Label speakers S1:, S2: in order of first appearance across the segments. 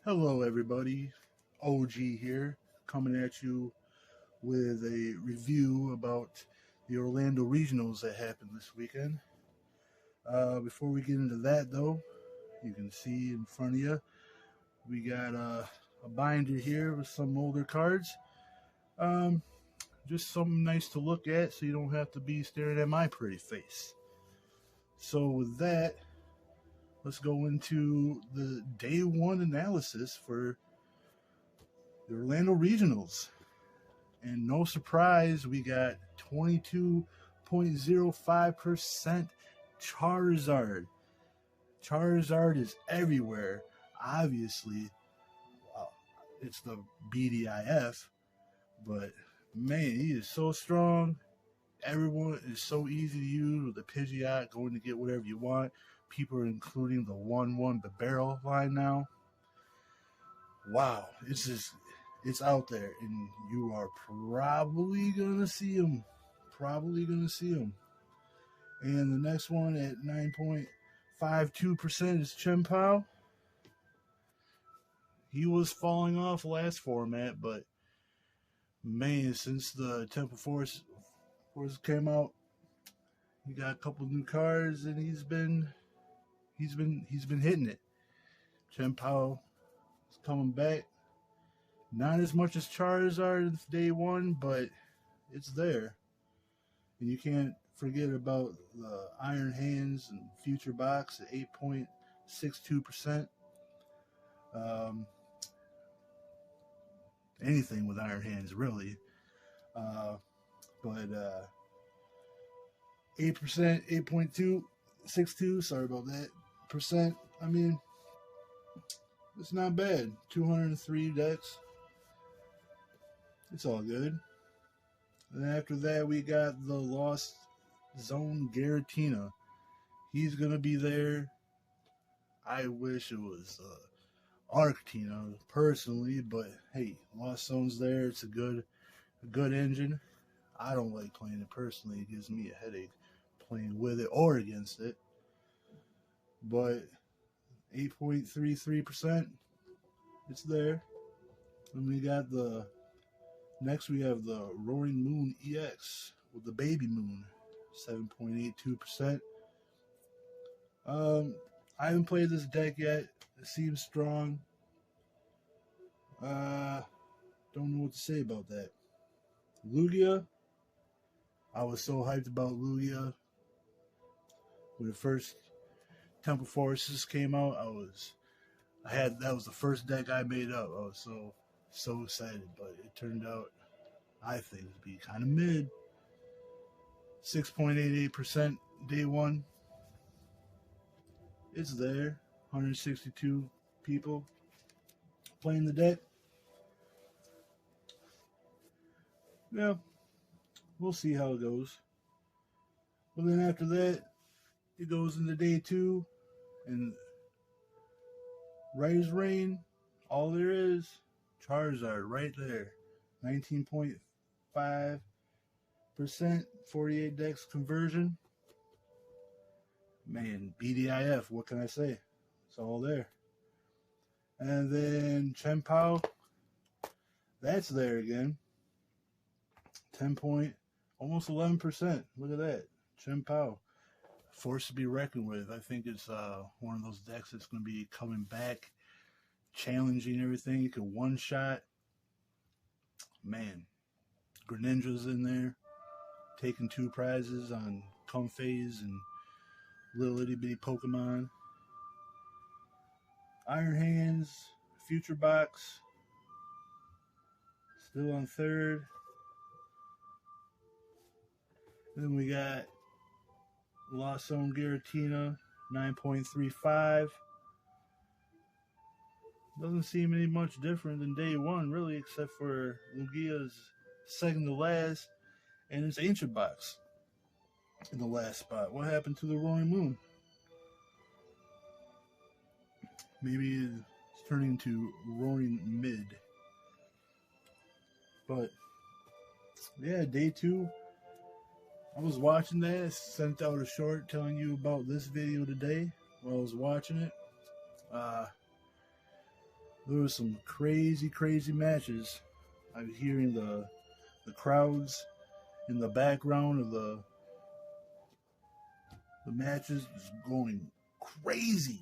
S1: Hello, everybody. OG here, coming at you with a review about the Orlando regionals that happened this weekend. Before we get into that, though, you can see in front of you we got a binder here with some older cards. Um, just something nice to look at, so you don't have to be staring at my pretty face. So with that, let's go into the day one analysis for the Orlando Regionals. And no surprise, we got 22.05% Charizard. Charizard is everywhere. Obviously, well, it's the BDIF, but man, he is so strong. Everyone is so easy to use with the Pidgeot, going to get whatever you want. People are including the 1-1, the barrel line now. Wow, it's out there, and you are probably gonna see him. And the next one at 9.52% is Chien-Pao. He was falling off last format, but man, since the Temple Force came out, he got a couple new cards, and he's been hitting it. Chien-Pao is coming back. Not as much as Charizard day one, but it's there. And you can't forget about the Iron Hands and Future Box at 8.62%. Anything with Iron Hands, really. But 8%, 8.262, sorry about that, percent. I mean, it's not bad. 203 decks. It's all good. And after that, we got the Lost Zone Giratina. He's going to be there. I wish it was Arctina, personally, but hey, Lost Zone's there. It's a good engine. I don't like playing it personally. It gives me a headache playing with it or against it. But 8.33%, it's there. And we got next we have the Roaring Moon EX with the Baby Moon, 7.82%. I haven't played this deck yet. It seems strong. Don't know what to say about that. Lugia, I was so hyped about Lugia when the first Temple Forests came out. That was the first deck I made up. I was so excited, but it turned out, I think, to be kind of mid. 6.88% day one. It's there. 162 people playing the deck. Yeah, we'll see how it goes. But then after that, it goes into day two, and right as rain, all there is, Charizard right there. 19.5%, 48 dex conversion. Man, BDIF, what can I say? It's all there. And then Chien-Pao, that's there again. 10 point, almost 11%. Look at that. Chien-Pao, force to be reckoned with. I think it's one of those decks that's going to be coming back, challenging everything. You can one-shot. Man, Greninja's in there, taking 2 prizes on Comphase and little itty bitty Pokemon. Iron Hands, Future Box, still on third. Then we got Lost Zone Giratina, 9.35. Doesn't seem any much different than day one, really, except for Lugia's second to last and his Ancient Box in the last spot. What happened to the Roaring Moon? Maybe it's turning to Roaring Mid. But yeah, day two, I was watching that. I sent out a short telling you about this video today while I was watching it. There was some crazy, crazy matches. I was hearing the crowds in the background of the matches just going crazy.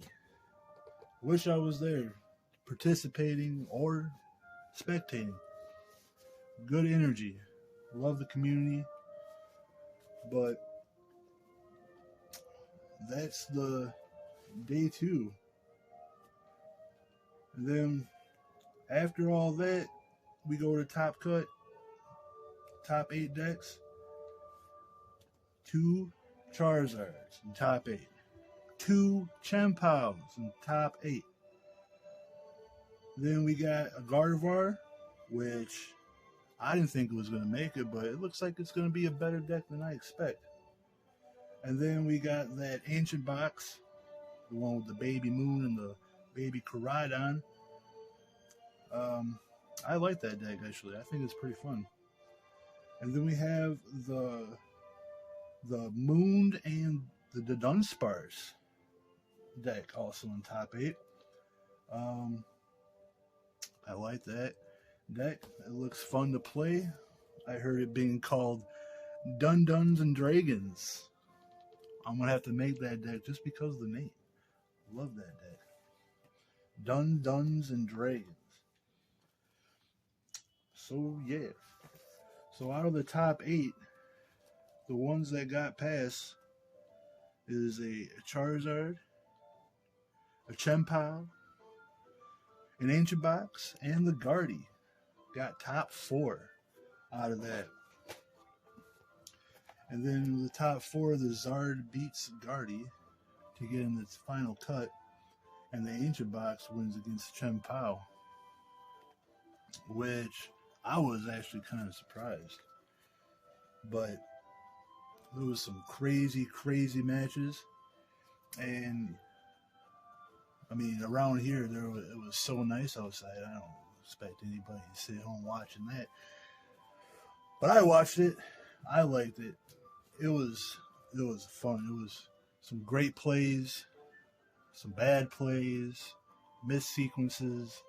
S1: Wish I was there, participating or spectating. Good energy. Love the community. But that's the day 2. And then after all that, we go to top cut, top 8 decks. 2 Charizards in top 8. 2 Chempows in top 8. Then we got a Gardevoir, which I didn't think it was going to make it, but it looks like it's going to be a better deck than I expect. And then we got that Ancient Box, the one with the Baby Moon and the Baby Koraidon. I like that deck, actually. I think it's pretty fun. And then we have the Mooned and the Dunsparce deck also in top 8. I like that deck. It looks fun to play. I heard it being called Duns and Dragons. I'm going to have to make that deck just because of the name. Love that deck. Duns and Dragons. So, yeah. So, out of the top 8, the ones that got past is a Charizard, a Chempao, an Ancient Box, and the Guardy. Got top 4 out of that. And then the top 4, the Zard beats Guardy to get in its final cut. And the Ancient Box wins against Chempao, which I was actually kind of surprised. But there was some crazy, crazy matches. And I mean, around here, it was so nice outside. I don't expect anybody to sit home watching that. But I watched it. I liked it. It was fun. It was some great plays, some bad plays, missed sequences,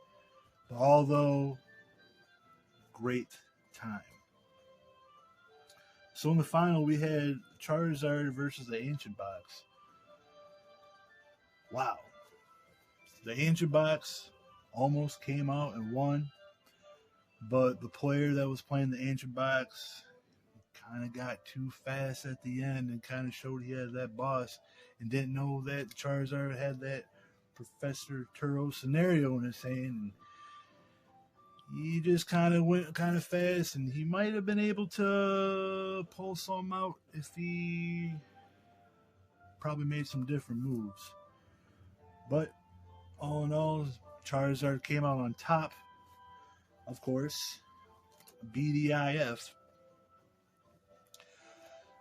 S1: but although great time. So in the final, we had Charizard versus the Ancient Box. Wow. The Ancient Box almost came out and won, but the player that was playing the Ancient Box kind of got too fast at the end and kind of showed he had that boss and didn't know that Charizard had that Professor Turo scenario in his hand. And he just kind of went kind of fast, and he might have been able to pull some out if he probably made some different moves. But all in all, Charizard came out on top, of course. BDIF.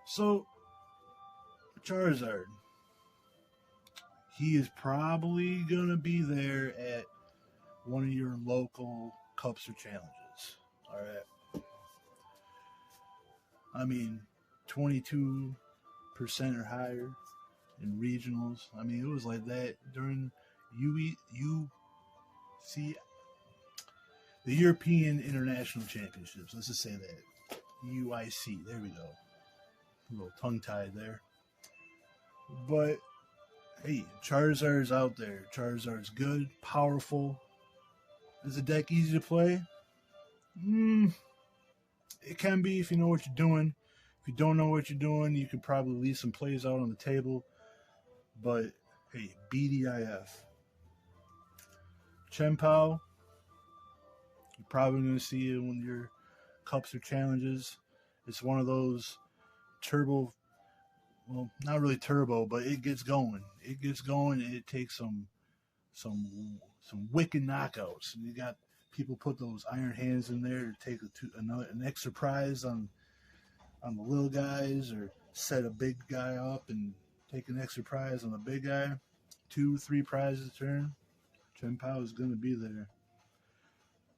S1: So, Charizard, he is probably going to be there at one of your local cups or challenges. All right. I mean, 22% or higher in regionals. I mean, it was like that during the European International Championships. Let's just say that. UIC. There we go. A little tongue-tied there. But, hey, Charizard's out there. Charizard's good, powerful. Is the deck easy to play? It can be if you know what you're doing. If you don't know what you're doing, you could probably leave some plays out on the table. But, hey, BDIF. Chempao, you're probably going to see it when your cups or challenges. It's one of those turbo, well, not really turbo, but it gets going. It gets going, and it takes some wicked knockouts. And you got people put those iron hands in there to take an extra prize on the little guys, or set a big guy up and take an extra prize on the big guy. 2-3 prizes a turn. Chempao is going to be there.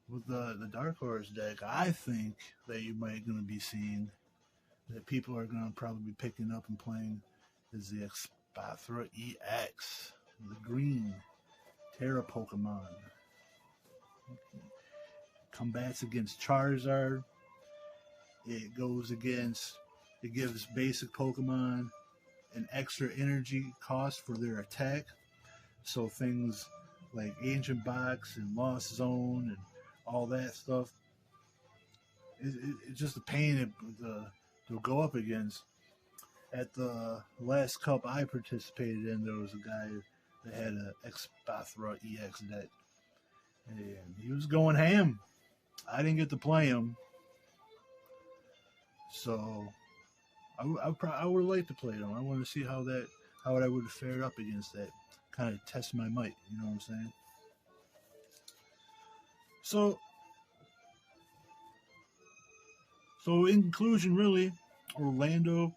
S1: With the Dark Horse deck, I think that you might going to be seeing that people are going to probably be picking up and playing is the Espathra EX, the green Terra Pokemon. combats against Charizard. It gives basic Pokemon an extra energy cost for their attack. So things like Ancient Box and Lost Zone and all that stuff, it's just a pain to go up against. At the last cup I participated in, there was a guy that had an Expathra EX deck, and he was going ham. I didn't get to play him, so I would like to play them. I want to see how I would have fared up against that. Kind of test my might, you know what I'm saying? So in conclusion, really, Orlando,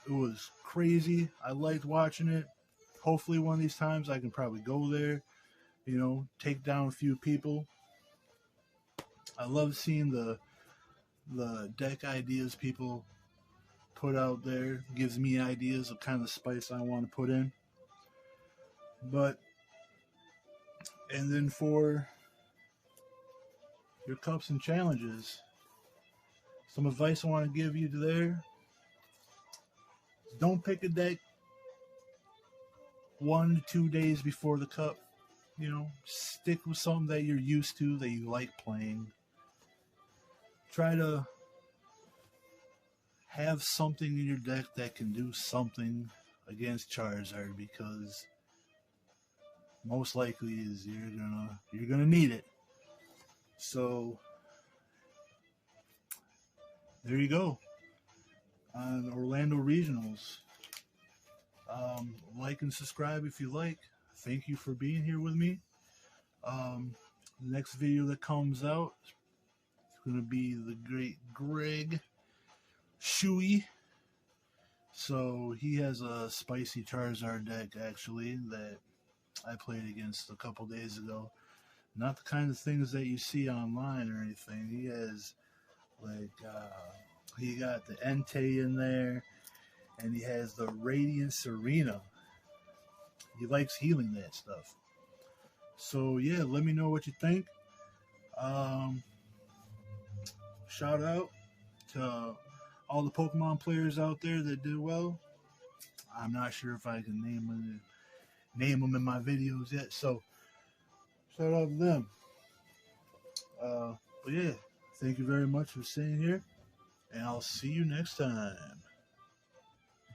S1: it was crazy. I liked watching it. Hopefully one of these times I can probably go there, take down a few people. I love seeing the deck ideas people put out there. Gives me ideas of kind of spice I want to put in. And then for your cups and challenges, some advice I want to give you there: don't pick a deck 1 to 2 days before the cup. Stick with something that you're used to, that you like playing. Try to have something in your deck that can do something against Charizard, because most likely is you're gonna need it. So there you go on Orlando Regionals. Like and subscribe if you like. Thank you for being here with me. The next video that comes out is going to be the great Greg Shuey. So he has a spicy Charizard deck, actually, that I played against a couple days ago. Not the kind of things that you see online or anything. He has, he got the Entei in there, and he has the Radiant Serena. He likes healing that stuff. So yeah, let me know what you think. Shout out to all the Pokemon players out there that did well. I'm not sure if I can name them in my videos yet, so shout out to them. But yeah, thank you very much for sitting here, and I'll see you next time.